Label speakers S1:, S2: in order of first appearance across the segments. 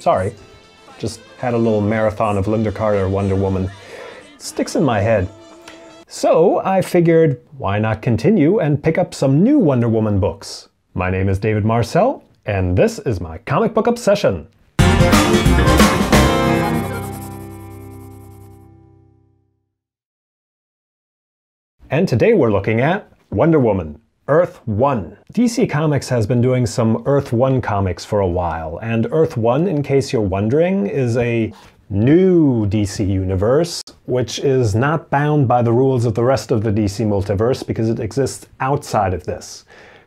S1: Sorry. Just had a little marathon of Linda Carter Wonder Woman. Sticks in my head. So I figured, why not continue and pick up some new Wonder Woman books? My name is David Marcel, and this is my comic book obsession. And today we're looking at Wonder Woman, Earth 1. DC Comics has been doing some Earth 1 comics for a while, and Earth 1, in case you're wondering, is a new DC universe, which is not bound by the rules of the rest of the DC multiverse because it exists outside of this,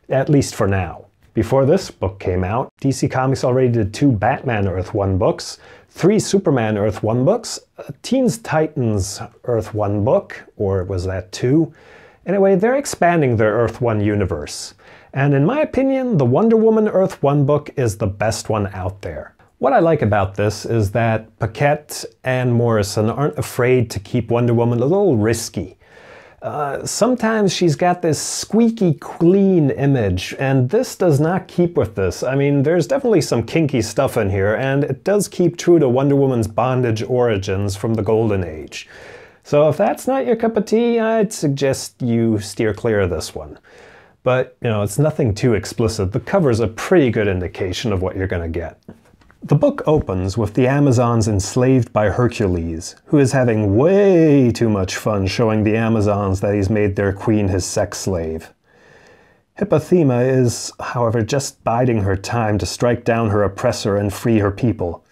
S1: at least for now. Before this book came out, DC Comics already did 2 Batman Earth 1 books, 3 Superman Earth 1 books, a Teens Titans Earth 1 book, or was that 2? Anyway, they're expanding their Earth 1 universe. And in my opinion, the Wonder Woman Earth 1 book is the best one out there. What I like about this is that Paquette and Morrison aren't afraid to keep Wonder Woman a little risky. Sometimes she's got this squeaky clean image, and this does not keep with this. I mean, there's definitely some kinky stuff in here, and it does keep true to Wonder Woman's bondage origins from the Golden Age. So if that's not your cup of tea, I'd suggest you steer clear of this one. But, you know, it's nothing too explicit. The cover's a pretty good indication of what you're gonna get. The book opens with the Amazons enslaved by Hercules, who is having way too much fun showing the Amazons that he's made their queen his sex slave. Hippothema is, however, just biding her time to strike down her oppressor and free her people.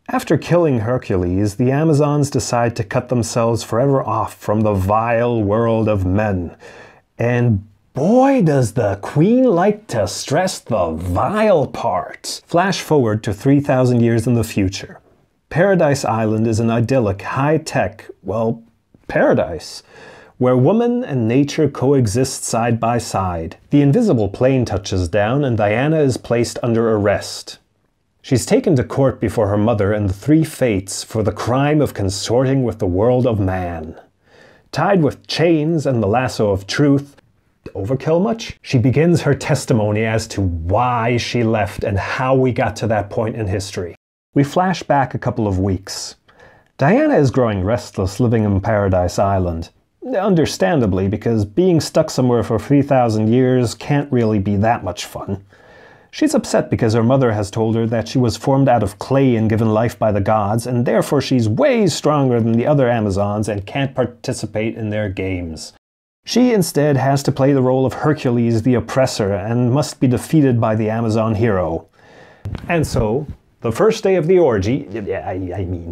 S1: After killing Hercules, the Amazons decide to cut themselves forever off from the vile world of men. And boy, does the queen like to stress the vile part. Flash forward to 3,000 years in the future. Paradise Island is an idyllic, high-tech, well, paradise, where woman and nature coexist side by side. The invisible plane touches down and Diana is placed under arrest. She's taken to court before her mother and the 3 Fates for the crime of consorting with the world of man. Tied with chains and the lasso of truth, overkill much? She begins her testimony as to why she left and how we got to that point in history. We flash back a couple of weeks. Diana is growing restless living in Paradise Island. Understandably, because being stuck somewhere for 3,000 years can't really be that much fun. She's upset because her mother has told her that she was formed out of clay and given life by the gods, and therefore she's way stronger than the other Amazons and can't participate in their games. She instead has to play the role of Hercules the oppressor and must be defeated by the Amazon hero. And so, the first day of the orgy,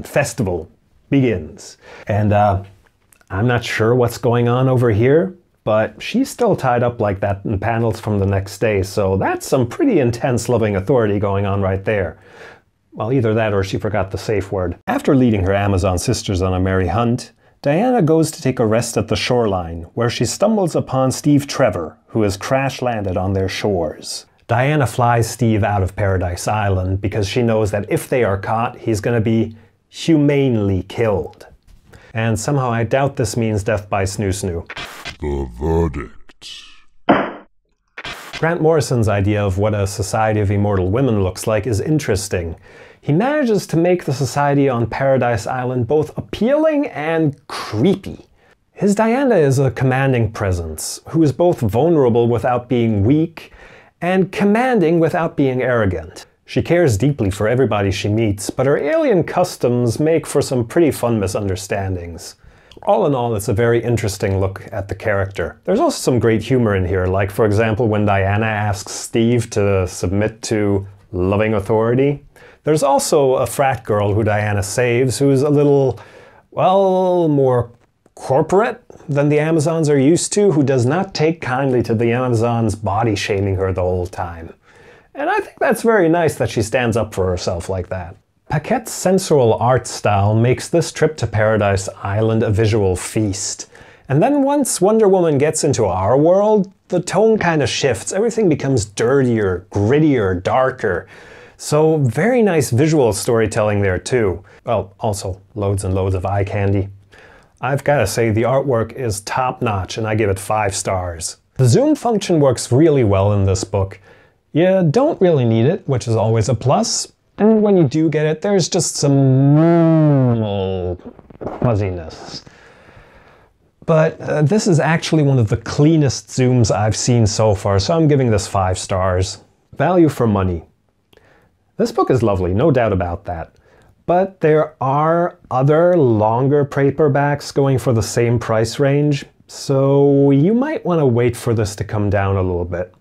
S1: festival, begins. And I'm not sure what's going on over here, but she's still tied up like that in panels from the next day, so that's some pretty intense loving authority going on right there. Well, either that or she forgot the safe word. After leading her Amazon sisters on a merry hunt, Diana goes to take a rest at the shoreline, where she stumbles upon Steve Trevor, who has crash-landed on their shores. Diana flies Steve out of Paradise Island because she knows that if they are caught, he's going to be humanely killed. And somehow I doubt this means death by snoo-snoo.
S2: The verdict.
S1: Grant Morrison's idea of what a society of immortal women looks like is interesting. He manages to make the society on Paradise Island both appealing and creepy. His Diana is a commanding presence, who is both vulnerable without being weak, and commanding without being arrogant. She cares deeply for everybody she meets, but her alien customs make for some pretty fun misunderstandings. All in all, it's a very interesting look at the character. There's also some great humor in here, like for example when Diana asks Steve to submit to loving authority. There's also a frat girl who Diana saves who's a little, well, more corporate than the Amazons are used to, who does not take kindly to the Amazons body shaming her the whole time. And I think that's very nice that she stands up for herself like that. Paquette's sensual art style makes this trip to Paradise Island a visual feast. And then once Wonder Woman gets into our world, the tone kind of shifts. Everything becomes dirtier, grittier, darker. So very nice visual storytelling there too. Well, also loads and loads of eye candy. I've got to say the artwork is top-notch and I give it 5 stars. The zoom function works really well in this book. You don't really need it, which is always a plus. And when you do get it, there's just some minimal fuzziness. But this is actually one of the cleanest zooms I've seen so far, so I'm giving this 5 stars. Value for money. This book is lovely, no doubt about that. But there are other longer paperbacks going for the same price range, so you might want to wait for this to come down a little bit.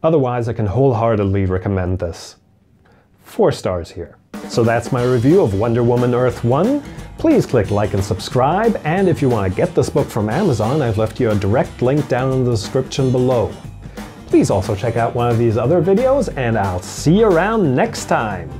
S1: Otherwise, I can wholeheartedly recommend this. 4 stars here. So that's my review of Wonder Woman Earth 1. Please click like and subscribe, and if you want to get this book from Amazon, I've left you a direct link down in the description below. Please also check out one of these other videos, and I'll see you around next time!